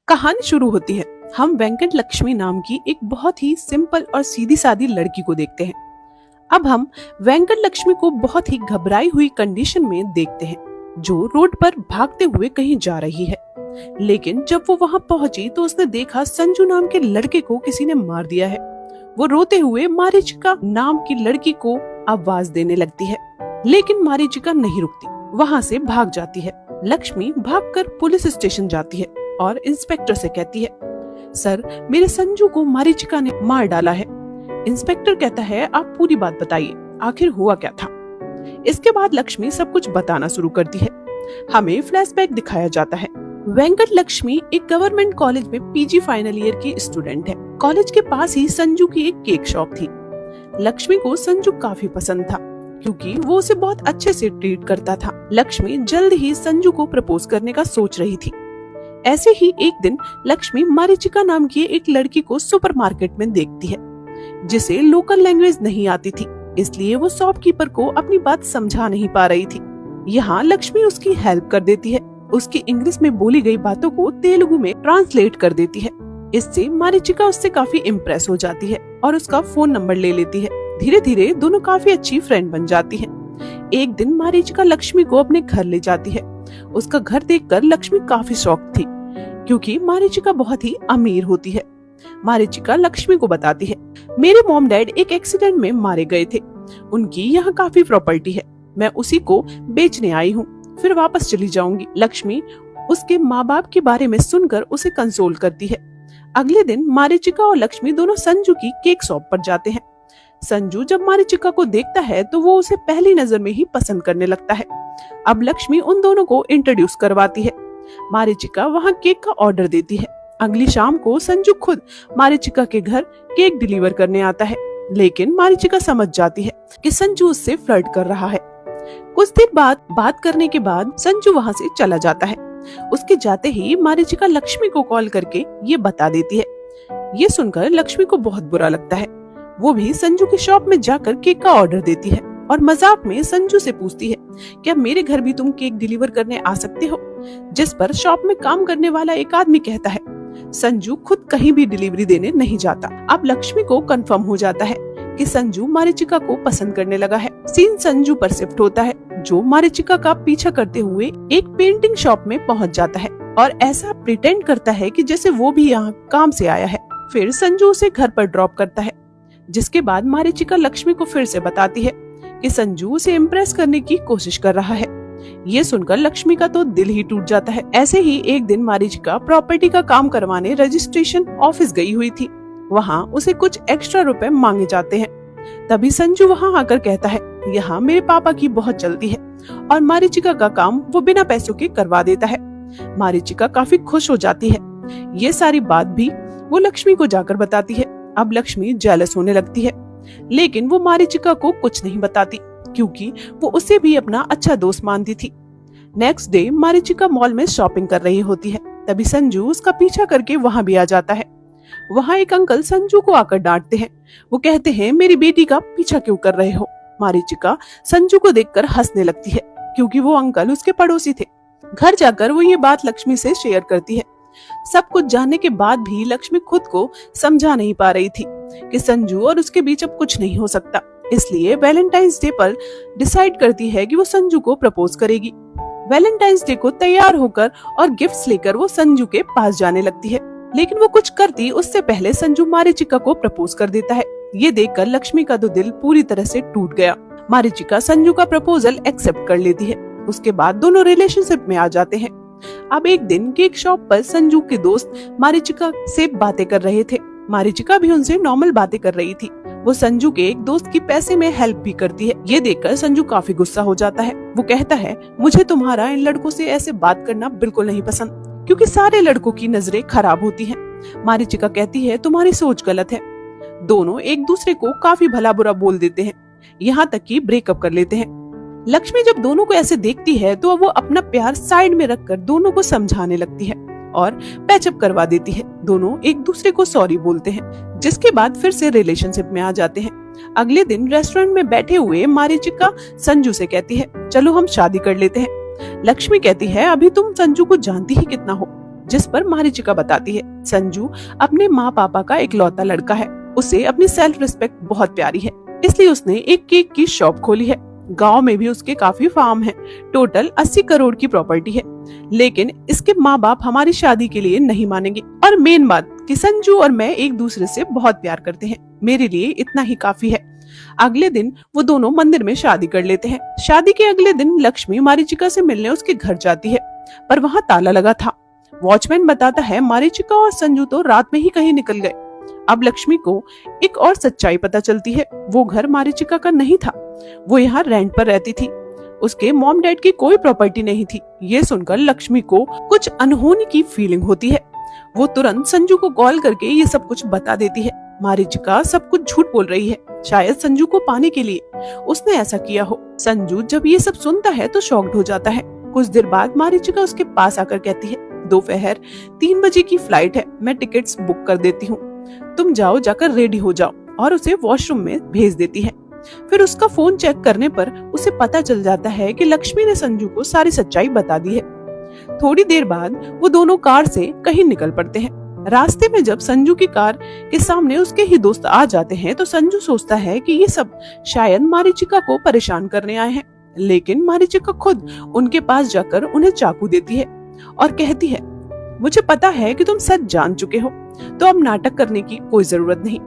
कहानी शुरू होती है। हम वेंकट लक्ष्मी नाम की एक बहुत ही सिंपल और सीधी सादी लड़की को देखते हैं। अब हम वेंकट लक्ष्मी को बहुत ही घबराई हुई कंडीशन में देखते हैं, जो रोड पर भागते हुए कहीं जा रही है। लेकिन जब वो वहां पहुंची तो उसने देखा संजू नाम के लड़के को किसी ने मार दिया है। वो रोते हुए मारीचिका नाम की लड़की को आवाज देने लगती है, लेकिन मारीचिका नहीं रुकती, वहां से भाग जाती है। लक्ष्मी भागकर पुलिस स्टेशन जाती है और इंस्पेक्टर से कहती है, सर, मेरे संजू को मारीचिका ने मार डाला है। इंस्पेक्टर कहता है, आप पूरी बात बताइए, आखिर हुआ क्या था। इसके बाद लक्ष्मी सब कुछ बताना शुरू करती है। हमें फ्लैशबैक दिखाया जाता है। वेंकट लक्ष्मी एक गवर्नमेंट कॉलेज में पीजी फाइनल ईयर की स्टूडेंट है। कॉलेज के पास ही संजू की एक केक शॉप थी। लक्ष्मी को संजू काफी पसंद था, क्योंकि वो उसे बहुत अच्छे से ट्रीट करता था। लक्ष्मी जल्द ही संजू को प्रपोज करने का सोच रही थी। ऐसे ही एक दिन लक्ष्मी मारीचिका नाम की एक लड़की को सुपरमार्केट में देखती है, जिसे लोकल लैंग्वेज नहीं आती थी, इसलिए वो शॉपकीपर को अपनी बात समझा नहीं पा रही थी। यहाँ लक्ष्मी उसकी हेल्प कर देती है, उसकी इंग्लिश में बोली गई बातों को तेलुगु में ट्रांसलेट कर देती है। इससे मारीचिका उससे काफी इम्प्रेस हो जाती है और उसका फोन नंबर ले लेती है। धीरे धीरे दोनों काफी अच्छी फ्रेंड बन जाती हैं। एक दिन मारीचिका लक्ष्मी को अपने घर ले जाती है। उसका घर देखकर लक्ष्मी काफी शॉक थी, क्योंकि मारीचिका बहुत ही अमीर होती है। मारीचिका लक्ष्मी को बताती है, मेरे मॉम डैड एक एक्सीडेंट में मारे गए थे, उनकी यहाँ काफी प्रॉपर्टी है, मैं उसी को बेचने आई हूँ, फिर वापस चली जाऊंगी। लक्ष्मी उसके माँ बाप के बारे में सुनकर उसे कंसोल करती है। अगले दिन मारीचिका और लक्ष्मी दोनों संजू की केक शॉप पर जाते हैं। संजू जब मारीचिका को देखता है तो वो उसे पहली नजर में ही पसंद करने लगता है। अब लक्ष्मी उन दोनों को इंट्रोड्यूस करवाती है। मारीचिका वहाँ केक का ऑर्डर देती है। अगली शाम को संजू खुद मारीचिका के घर केक डिलीवर करने आता है, लेकिन मारीचिका समझ जाती है कि संजू उससे फ्लर्ट कर रहा है। कुछ देर बाद बात करने के बाद संजू वहाँ से चला जाता है। उसके जाते ही मारीचिका लक्ष्मी को कॉल करके ये बता देती है। ये सुनकर लक्ष्मी को बहुत बुरा लगता है। वो भी संजू की शॉप में जाकर केक का ऑर्डर देती है और मजाक में संजू से पूछती है, क्या मेरे घर भी तुम केक डिलीवर करने आ सकते हो? जिस पर शॉप में काम करने वाला एक आदमी कहता है, संजू खुद कहीं भी डिलीवरी देने नहीं जाता। अब लक्ष्मी को कंफर्म हो जाता है कि संजू मारीचिका को पसंद करने लगा है। सीन संजू पर शिफ्ट होता है, जो मारीचिका का पीछा करते हुए एक पेंटिंग शॉप में पहुंच जाता है और ऐसा प्रिटेंड करता है कि जैसे वो भी यहाँ काम से आया है। फिर संजू उसे घर पर ड्रॉप करता है, जिसके बाद मारीचिका लक्ष्मी को फिर से बताती है कि संजू उसे इम्प्रेस करने की कोशिश कर रहा है। ये सुनकर लक्ष्मी का तो दिल ही टूट जाता है। ऐसे ही एक दिन मारीचिका प्रॉपर्टी का काम करवाने रजिस्ट्रेशन ऑफिस गई हुई थी। वहाँ उसे कुछ एक्स्ट्रा रुपए मांगे जाते हैं। तभी संजू वहाँ आकर कहता है, यहाँ मेरे पापा की बहुत जल्दी है, और मारीचिका का काम वो बिना पैसों के करवा देता है। मारीचिका काफी खुश हो जाती है। ये सारी बात भी वो लक्ष्मी को जाकर बताती है। अब लक्ष्मी जेलस होने लगती है, लेकिन वो मारीचिका को कुछ नहीं बताती, क्योंकि वो उसे भी अपना अच्छा दोस्त मानती थी। नेक्स्ट डे मारीचिका मॉल में शॉपिंग कर रही होती है। तभी संजू उसका पीछा करके वहाँ भी आ जाता है। वहाँ एक अंकल संजू को आकर डांटते हैं। वो कहते हैं, मेरी बेटी का पीछा क्यों कर रहे हो? मारीचिका संजू को देखकर हंसने लगती है, क्योंकि वो अंकल उसके पड़ोसी थे। घर जाकर वो ये बात लक्ष्मी से शेयर करती है। सब कुछ जानने के बाद भी लक्ष्मी खुद को समझा नहीं पा रही थी कि संजू और उसके बीच अब कुछ नहीं हो सकता। इसलिए वैलेंटाइंस डे पर डिसाइड करती है कि वो संजू को प्रपोज करेगी। वैलेंटाइंस डे को तैयार होकर और गिफ्ट्स लेकर वो संजू के पास जाने लगती है, लेकिन वो कुछ करती उससे पहले संजू मारीचिका को प्रपोज कर देता है। ये देखकर लक्ष्मी का तो दिल पूरी तरह से टूट गया। मारीचिका संजू का प्रपोजल एक्सेप्ट कर लेती है। उसके बाद दोनों रिलेशनशिप में आ जाते हैं। अब एक दिन केक शॉप पर संजू के दोस्त मारीचिका से बातें कर रहे थे। मारीचिका भी उनसे नॉर्मल बातें कर रही थी। वो संजू के एक दोस्त की पैसे में हेल्प भी करती है। ये देखकर संजू काफी गुस्सा हो जाता है। वो कहता है, मुझे तुम्हारा इन लड़कों से ऐसे बात करना बिल्कुल नहीं पसंद, क्योंकि सारे लड़कों की नजरें खराब होती हैं। मारीचिका कहती है, तुम्हारी सोच गलत है। दोनों एक दूसरे को काफी भला बुरा बोल देते हैं, यहाँ तक कि ब्रेकअप कर लेते हैं। लक्ष्मी जब दोनों को ऐसे देखती है तो वो अपना प्यार साइड में रखकर दोनों को समझाने लगती है और पैचअप करवा देती है। दोनों एक दूसरे को सॉरी बोलते हैं, जिसके बाद फिर से रिलेशनशिप में आ जाते हैं। अगले दिन रेस्टोरेंट में बैठे हुए मारीचिका संजू से कहती है, चलो हम शादी कर लेते हैं। लक्ष्मी कहती है, अभी तुम संजू को जानती ही कितना हो। जिस पर मारीचिका बताती है संजू अपने माँ पापा का इकलौता लड़का है, उसे अपनी सेल्फ रिस्पेक्ट बहुत प्यारी है, इसलिए उसने एक केक की शॉप खोली है। गांव में भी उसके काफी फार्म है, टोटल 80 करोड़ की प्रॉपर्टी है, लेकिन इसके माँ बाप हमारी शादी के लिए नहीं मानेंगे। और मेन बात कि संजू और मैं एक दूसरे से बहुत प्यार करते हैं, मेरे लिए इतना ही काफी है। अगले दिन वो दोनों मंदिर में शादी कर लेते हैं। शादी के अगले दिन लक्ष्मी मारीचिका से मिलने उसके घर जाती है, पर वहाँ ताला लगा था। वॉचमैन बताता है मारीचिका और संजू तो रात में ही कहीं निकल गए। अब लक्ष्मी को एक और सच्चाई पता चलती है, वो घर मारीचिका का नहीं था, वो यहाँ रेंट पर रहती थी। उसके मॉम डैड की कोई प्रॉपर्टी नहीं थी। ये सुनकर लक्ष्मी को कुछ अनहोनी की फीलिंग होती है। वो तुरंत संजू को कॉल करके ये सब कुछ बता देती है। मारीचिका सब कुछ झूठ बोल रही है, शायद संजू को पाने के लिए उसने ऐसा किया हो। संजू जब ये सब सुनता है तो शॉक्ड हो जाता है। कुछ देर बाद मारीचिका उसके पास आकर कहती है, दोपहर 3 बजे की फ्लाइट है, मैं टिकट्स बुक कर देती हूँ, तुम जाओ, जाकर रेडी हो जाओ, और उसे वॉशरूम में भेज देती है। फिर उसका फोन चेक करने पर उसे पता चल जाता है कि लक्ष्मी ने संजू को सारी सच्चाई बता दी है। थोड़ी देर बाद वो दोनों कार से कहीं निकल पड़ते हैं। रास्ते में जब संजू की कार के सामने उसके ही दोस्त आ जाते हैं तो संजू सोचता है कि ये सब शायद मारीचिका को परेशान करने आए हैं, लेकिन मारीचिका खुद उनके पास जाकर उन्हें चाकू देती है और कहती है, मुझे पता है कि तुम सच जान चुके हो, तो अब नाटक करने की कोई जरूरत नहीं,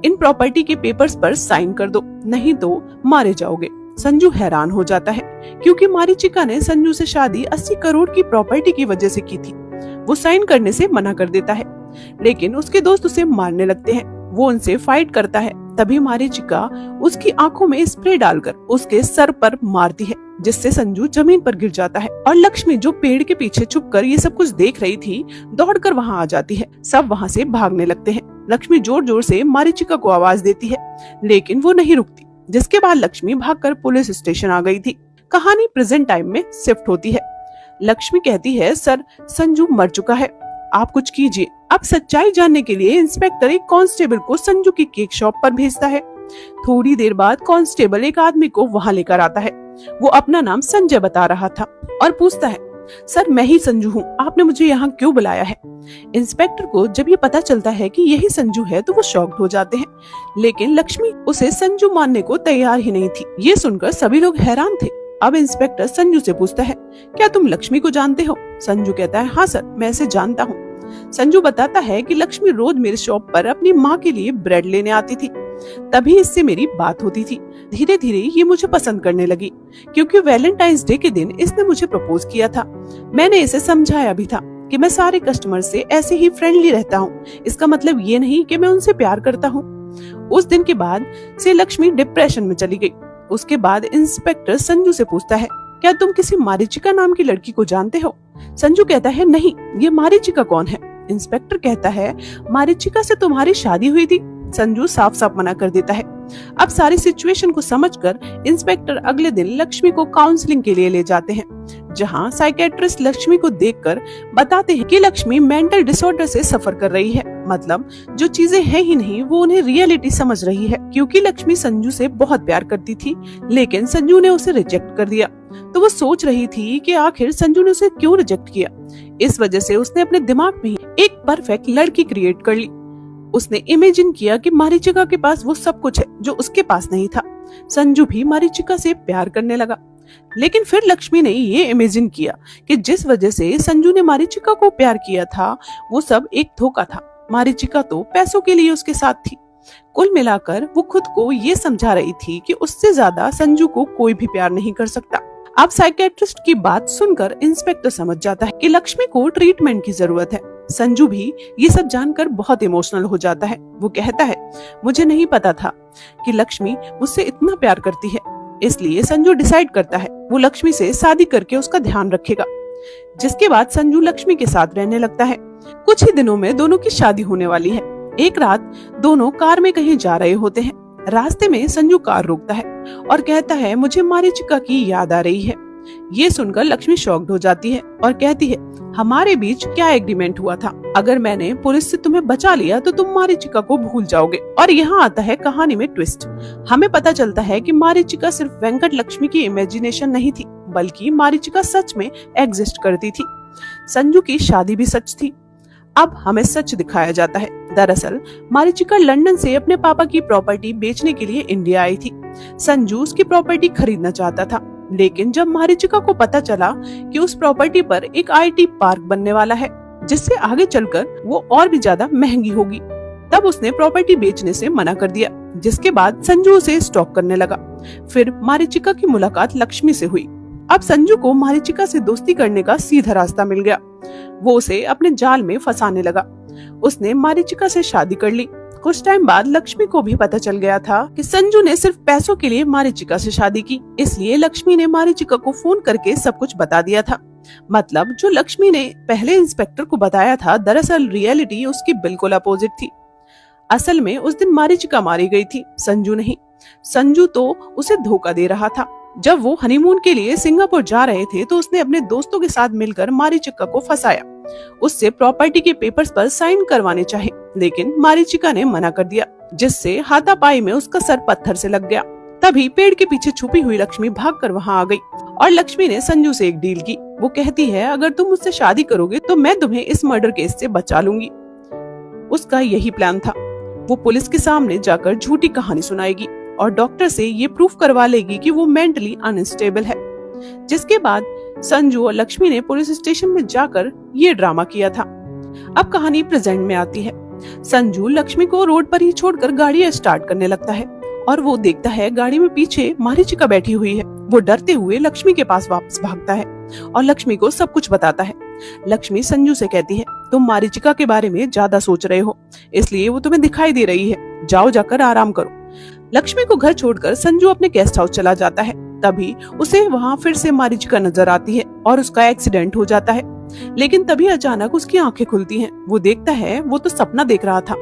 इन प्रॉपर्टी के पेपर्स पर साइन कर दो, नहीं तो मारे जाओगे। संजू हैरान हो जाता है क्योंकि मारीचिका ने संजू से शादी 80 करोड़ की प्रॉपर्टी की वजह से की थी। वो साइन करने से मना कर देता है, लेकिन उसके दोस्त उसे मारने लगते हैं। वो उनसे फाइट करता है, तभी मारीचिका उसकी आंखों में स्प्रे डालकर उसके सर पर मारती है, जिससे संजू जमीन पर गिर जाता है। और लक्ष्मी जो पेड़ के पीछे छुपकर ये सब कुछ देख रही थी, दौड़कर वहाँ आ जाती है। सब वहाँ से भागने लगते हैं। लक्ष्मी जोर जोर से मारीचिका को आवाज देती है, लेकिन वो नहीं रुकती, जिसके बाद लक्ष्मी भागकर पुलिस स्टेशन आ गई थी। कहानी प्रेजेंट टाइम में शिफ्ट होती है। लक्ष्मी कहती है, सर संजू मर चुका है, आप कुछ कीजिए। अब सच्चाई जानने के लिए इंस्पेक्टर एक कांस्टेबल को संजू की केक शॉप पर भेजता है। थोड़ी देर बाद कांस्टेबल एक आदमी को वहां लेकर आता है। वो अपना नाम संजय बता रहा था और पूछता है, सर मैं ही संजू हूँ, आपने मुझे यहाँ क्यों बुलाया है? इंस्पेक्टर को जब ये पता चलता है कि यही संजू है तो वो शॉक्ड हो जाते हैं, लेकिन लक्ष्मी उसे संजू मानने को तैयार ही नहीं थी। ये सुनकर सभी लोग हैरान थे। अब इंस्पेक्टर संजू से पूछता है, क्या तुम लक्ष्मी को जानते हो? संजू कहता है, हाँ सर, मैं इसे जानता हूँ। संजू बताता है कि लक्ष्मी रोज मेरे शॉप पर अपनी माँ के लिए ब्रेड लेने आती थी, तभी इससे मेरी बात होती थी। धीरे धीरे ये मुझे पसंद करने लगी, क्योंकि वैलेंटाइंस डे के दिन इसने मुझे प्रपोज किया था। मैंने इसे समझाया भी था कि मैं सारे कस्टमर से ऐसे ही फ्रेंडली रहता हूँ, इसका मतलब ये नहीं कि मैं उनसे प्यार करता हूँ। उस दिन के बाद से लक्ष्मी डिप्रेशन में चली गई। उसके बाद इंस्पेक्टर संजू से पूछता है, क्या तुम किसी मारीचिका नाम की लड़की को जानते हो? संजू कहता है, नहीं, ये मारीचिका कौन है? इंस्पेक्टर कहता है, मारीचिका से तुम्हारी शादी हुई थी। संजू साफ साफ मना कर देता है। अब सारी सिचुएशन को समझकर इंस्पेक्टर अगले दिन लक्ष्मी को काउंसलिंग के लिए ले जाते हैं, जहां साइकेट्रिस्ट लक्ष्मी को देखकर बताते हैं कि लक्ष्मी मेंटल डिसऑर्डर से सफर कर रही है, मतलब जो चीजें हैं ही नहीं वो उन्हें रियलिटी समझ रही है। क्योंकि लक्ष्मी संजू से बहुत प्यार करती थी, लेकिन संजू ने उसे रिजेक्ट कर दिया, तो वो सोच रही थी कि आखिर संजू ने उसे क्यों रिजेक्ट किया। इस वजह से उसने अपने दिमाग में एक परफेक्ट लड़की क्रिएट कर ली। उसने इमेजिन किया कि मारीचिका के पास वो सब कुछ है जो उसके पास नहीं था। संजू भी मारीचिका से प्यार करने लगा, लेकिन फिर लक्ष्मी ने ये इमेजिन किया कि जिस वजह से संजू ने मारीचिका को प्यार किया था वो सब एक धोखा था। मारीचिका तो पैसों के लिए उसके साथ थी। कुल मिलाकर वो खुद को ये समझा रही थी कि उससे ज्यादा संजू को कोई भी प्यार नहीं कर सकता। अब साइकेट्रिस्ट की बात सुनकर इंस्पेक्टर समझ जाता है कि लक्ष्मी को ट्रीटमेंट की जरूरत है। संजू भी ये सब जानकर बहुत इमोशनल हो जाता है। वो कहता है, मुझे नहीं पता था कि लक्ष्मी मुझसे इतना प्यार करती है, इसलिए संजू डिसाइड करता है वो लक्ष्मी से शादी करके उसका ध्यान रखेगा। जिसके बाद संजू लक्ष्मी के साथ रहने लगता है। कुछ ही दिनों में दोनों की शादी होने वाली है। एक रात दोनों कार में कहीं जा रहे होते हैं। रास्ते में संजू कार रोकता है और कहता है, मुझे मारीचिका की याद आ रही है। ये सुनकर लक्ष्मी शॉक्ड हो जाती है और कहती है, हमारे बीच क्या एग्रीमेंट हुआ था? अगर मैंने पुलिस से तुम्हें बचा लिया तो तुम मारीचिका को भूल जाओगे। और यहाँ आता है कहानी में ट्विस्ट। हमें पता चलता है कि मारीचिका सिर्फ वेंकट लक्ष्मी की इमेजिनेशन नहीं थी, बल्कि मारीचिका सच में एग्जिस्ट करती थी। संजू की शादी भी सच थी। अब हमें सच दिखाया जाता है। दरअसल मारीचिका लंदन से अपने पापा की प्रॉपर्टी बेचने के लिए इंडिया आई थी। संजू उसकी प्रॉपर्टी खरीदना चाहता था, लेकिन जब मारीचिका को पता चला कि उस प्रॉपर्टी पर एक IT पार्क बनने वाला है, जिससे आगे चलकर वो और भी ज्यादा महंगी होगी, तब उसने प्रॉपर्टी बेचने से मना कर दिया। जिसके बाद संजू उसे स्टॉक करने लगा। फिर मारीचिका की मुलाकात लक्ष्मी से हुई। अब संजू को मारीचिका से दोस्ती करने का सीधा रास्ता मिल गया। वो उसे अपने जाल में फंसाने लगा। उसने मारीचिका से शादी कर ली। कुछ टाइम बाद लक्ष्मी को भी पता चल गया था कि संजू ने सिर्फ पैसों के लिए मारीचिका से शादी की। इसलिए लक्ष्मी ने मारीचिका को फोन करके सब कुछ बता दिया था। मतलब जो लक्ष्मी ने पहले इंस्पेक्टर को बताया था, दरअसल रियलिटी उसकी बिल्कुल अपोजिट थी। असल में उस दिन मारीचिका मारी गई थी, संजू नहीं। संजू तो उसे धोखा दे रहा था। जब वो हनीमून के लिए सिंगापुर जा रहे थे तो उसने अपने दोस्तों के साथ मिलकर मारीचिका को फंसाया। उससे प्रॉपर्टी के पेपर्स पर साइन करवाने चाहे, लेकिन मारीचिका ने मना कर दिया, जिससे हाथापाई में उसका सर पत्थर से लग गया। तभी पेड़ के पीछे छुपी हुई लक्ष्मी भागकर वहां आ गई और लक्ष्मी ने संजू से एक डील की। वो कहती है, अगर तुम मुझसे शादी करोगे तो मैं तुम्हें इस मर्डर केस से बचा लूंगी। उसका यही प्लान था। वो पुलिस के सामने जाकर झूठी कहानी सुनाएगी और डॉक्टर से ये प्रूफ करवा लेगी कि वो मेंटली अनस्टेबल है। जिसके बाद संजू और लक्ष्मी ने पुलिस स्टेशन में जाकर ये ड्रामा किया था। अब कहानी प्रेजेंट में आती है। संजू लक्ष्मी को रोड पर ही छोड़कर गाड़ी स्टार्ट करने लगता है और वो देखता है गाड़ी में पीछे मारीचिका बैठी हुई है। वो डरते हुए लक्ष्मी के पास वापस भागता है और लक्ष्मी को सब कुछ बताता है। लक्ष्मी संजू से कहती है, तुम मारीचिका के बारे में ज्यादा सोच रहे हो, इसलिए वो तुम्हें दिखाई दे रही है। जाओ जाकर आराम करो। लक्ष्मी को घर छोड़कर संजू अपने गेस्ट हाउस चला जाता है। तभी उसे वहाँ फिर से मारीचिका नजर आती है और उसका एक्सीडेंट हो जाता है। लेकिन तभी अचानक उसकी आंखें खुलती हैं। वो देखता है वो तो सपना देख रहा था।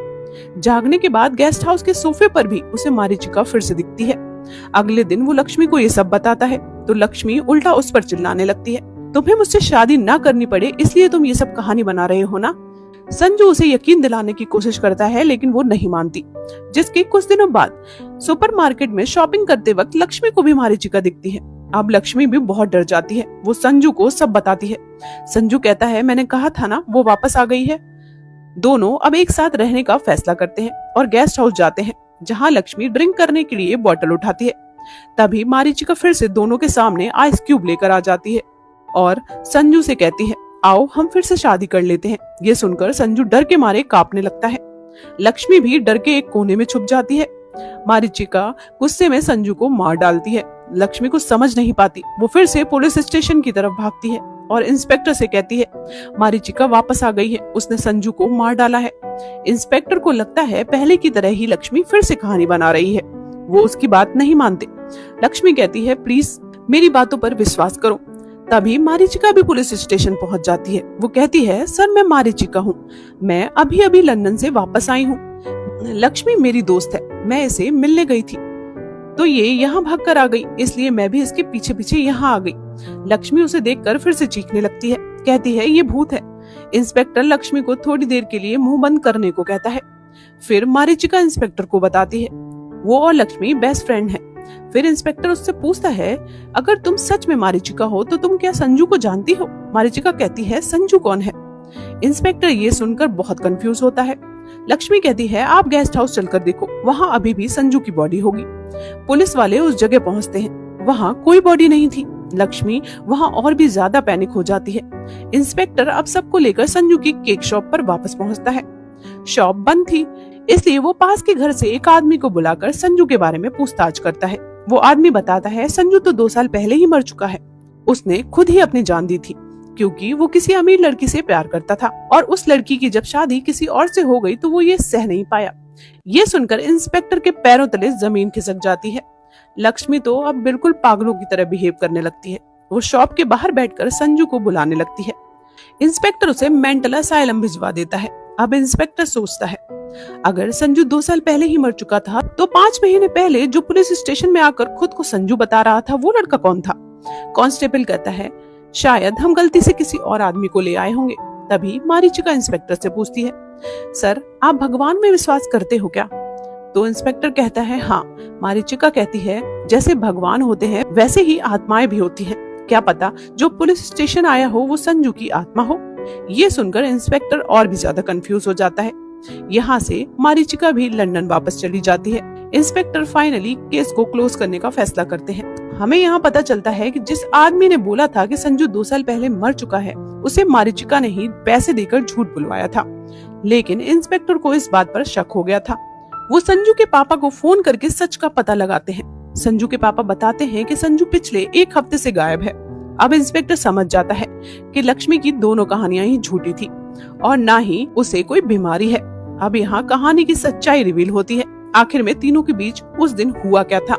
जागने के बाद गेस्ट हाउस के सोफे पर भी उसे मारीचिका फिर से दिखती है। अगले दिन वो लक्ष्मी को ये सब बताता है तो लक्ष्मी उल्टा उस पर चिल्लाने लगती है, तुम्हें मुझसे शादी ना करनी पड़े इसलिए तुम ये सब कहानी बना रहे हो ना। संजू उसे यकीन दिलाने की कोशिश करता है, लेकिन वो नहीं मानती। जिसके कुछ दिनों बाद सुपरमार्केट में शॉपिंग करते वक्त लक्ष्मी को भी मारीचिका दिखती है। अब लक्ष्मी भी बहुत डर जाती है। वो संजू को सब बताती है। संजू कहता है, मैंने कहा था ना वो वापस आ गई है। दोनों अब एक साथ रहने का फैसला करते हैं और गेस्ट हाउस जाते हैं, जहाँ लक्ष्मी ड्रिंक करने के लिए बोतल उठाती है। तभी मारीचिका फिर से दोनों के सामने आइस क्यूब लेकर आ जाती है और संजू से कहती है, आओ हम फिर से शादी कर लेते हैं। ये सुनकर संजू डर के मारे कांपने लगता है। लक्ष्मी भी डर के एक कोने में छुप जाती है। मारीचिका गुस्से में संजू को मार डालती है। लक्ष्मी कुछ समझ नहीं पाती। वो फिर से पुलिस स्टेशन की तरफ भागती है और इंस्पेक्टर से कहती है, मारीचिका वापस आ गई है, उसने संजू को मार डाला है। इंस्पेक्टर को लगता है पहले की तरह ही लक्ष्मी फिर से कहानी बना रही है। वो उसकी बात नहीं मानते। लक्ष्मी कहती है, प्लीज मेरी बातों पर विश्वास करो। तभी मारीचिका भी पुलिस स्टेशन पहुंच जाती है। वो कहती है, सर मैं मारीचिका हूँ, मैं अभी अभी लंदन से वापस आई हूँ। लक्ष्मी मेरी दोस्त है, मैं इसे मिलने गई थी तो ये यहाँ भाग कर आ गई, इसलिए मैं भी इसके पीछे पीछे यहाँ आ गई। लक्ष्मी उसे देखकर फिर से चीखने लगती है, कहती है ये भूत है। इंस्पेक्टर लक्ष्मी को थोड़ी देर के लिए मुंह बंद करने को कहता है। फिर मारीचिका इंस्पेक्टर को बताती है वो और लक्ष्मी बेस्ट फ्रेंड है। फिर इंस्पेक्टर उससे पूछता है, अगर तुम सच में मारीचिका हो तो तुम क्या संजू को जानती हो? मारीचिका कहती है, संजू कौन है? इंस्पेक्टर ये सुनकर बहुत कंफ्यूज होता है। लक्ष्मी कहती है, आप गेस्ट हाउस चलकर देखो, वहाँ अभी भी संजू की बॉडी होगी। पुलिस वाले उस जगह पहुँचते हैं, वहाँ कोई बॉडी नहीं थी। लक्ष्मी वहाँ और भी ज्यादा पैनिक हो जाती है। इंस्पेक्टर अब सबको लेकर संजू की केक शॉप पर वापस पहुँचता है। शॉप बंद थी, इसलिए वो पास के घर से एक आदमी को बुलाकर संजू के बारे में पूछताछ करता है। वो आदमी बताता है, संजू तो 2 साल पहले ही मर चुका है। उसने खुद ही अपनी जान दी थी क्योंकि वो किसी अमीर लड़की से प्यार करता था और उस लड़की की जब शादी किसी और से हो गई तो वो ये सह नहीं पाया। ये सुनकर इंस्पेक्टर के पैरों तले जमीन खिसक जाती है। लक्ष्मी तो अब बिल्कुल पागलों की तरह बिहेव करने लगती है। वो शॉप के बाहर बैठकर संजू को बुलाने लगती है। इंस्पेक्टर उसे मेंटल असाइलम भिजवा देता है। अब इंस्पेक्टर सोचता है, अगर संजू 2 साल पहले ही मर चुका था तो 5 महीने पहले जो पुलिस स्टेशन में आकर खुद को संजू बता रहा था वो लड़का कौन था? कांस्टेबल कहता है, शायद हम गलती से किसी और आदमी को ले आए होंगे। तभी मारीचिका इंस्पेक्टर से पूछती है, सर आप भगवान में विश्वास करते हो क्या? तो इंस्पेक्टर कहता है, हाँ। मारीचिका कहती है, जैसे भगवान होते हैं वैसे ही आत्माएं भी होती हैं। क्या पता जो पुलिस स्टेशन आया हो वो संजू की आत्मा हो। ये सुनकर इंस्पेक्टर और भी ज्यादा कंफ्यूज हो जाता है। यहाँ से मारीचिका भी लंदन वापस चली जाती है। इंस्पेक्टर फाइनली केस को क्लोज करने का फैसला करते हैं। हमें यहाँ पता चलता है कि जिस आदमी ने बोला था कि संजू 2 साल पहले मर चुका है, उसे मारीचिका ने ही पैसे देकर झूठ बुलवाया था। लेकिन इंस्पेक्टर को इस बात पर शक हो गया था। वो संजू के पापा को फोन करके सच का पता लगाते हैं। संजू के पापा बताते हैं कि संजू पिछले 1 हफ्ते से गायब है। अब इंस्पेक्टर समझ जाता है कि लक्ष्मी की दोनों कहानियां ही झूठी थी और ना ही उसे कोई बीमारी है। अब यहाँ कहानी की सच्चाई रिवील होती है। आखिर में तीनों के बीच उस दिन हुआ क्या था।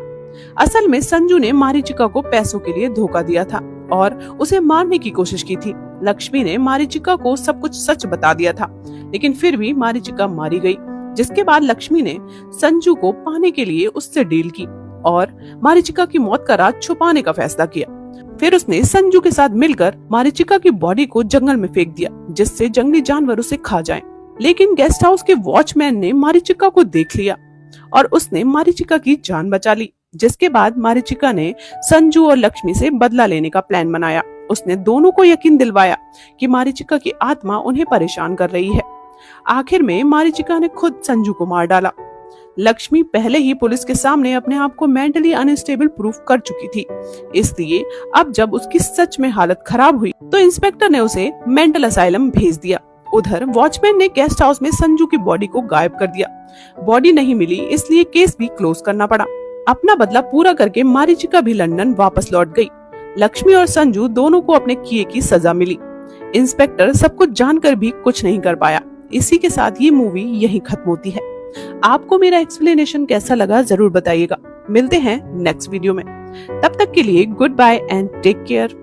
असल में संजू ने मारीचिका को पैसों के लिए धोखा दिया था और उसे मारने की कोशिश की थी। लक्ष्मी ने मारीचिका को सब कुछ सच बता दिया था, लेकिन फिर भी मारीचिका मारी गई, जिसके बाद लक्ष्मी ने संजू को पाने के लिए उससे डील की और मारीचिका की मौत का राज छुपाने का फैसला किया। फिर उसने संजू के साथ मिलकर मारीचिका की बॉडी को जंगल में फेंक दिया, जिससे जंगली जानवर उसे खा जाएं। लेकिन गेस्ट हाउस के वॉचमैन ने मारीचिका को देख लिया और उसने मारीचिका की जान बचा ली। जिसके बाद मारीचिका ने संजू और लक्ष्मी से बदला लेने का प्लान बनाया। उसने दोनों को यकीन दिलवाया कि मारीचिका की आत्मा उन्हें परेशान कर रही है। आखिर में मारीचिका ने खुद संजू को मार डाला। लक्ष्मी पहले ही पुलिस के सामने अपने आप को मेंटली अनस्टेबल प्रूफ कर चुकी थी, इसलिए अब जब उसकी सच में हालत खराब हुई तो इंस्पेक्टर ने उसे मेंटल असाइलम भेज दिया। उधर वॉचमैन ने गेस्ट हाउस में संजू की बॉडी को गायब कर दिया। बॉडी नहीं मिली, इसलिए केस भी क्लोज करना पड़ा। अपना बदला पूरा करके मारीचिका भी लंदन वापस लौट गई। लक्ष्मी और संजू दोनों को अपने किए की सजा मिली। इंस्पेक्टर सब कुछ जानकर भी कुछ नहीं कर पाया। इसी के साथ ये मूवी यहीं खत्म होती है। आपको मेरा एक्सप्लेनेशन कैसा लगा जरूर बताइएगा। मिलते हैं नेक्स्ट वीडियो में। तब तक के लिए goodbye and take care.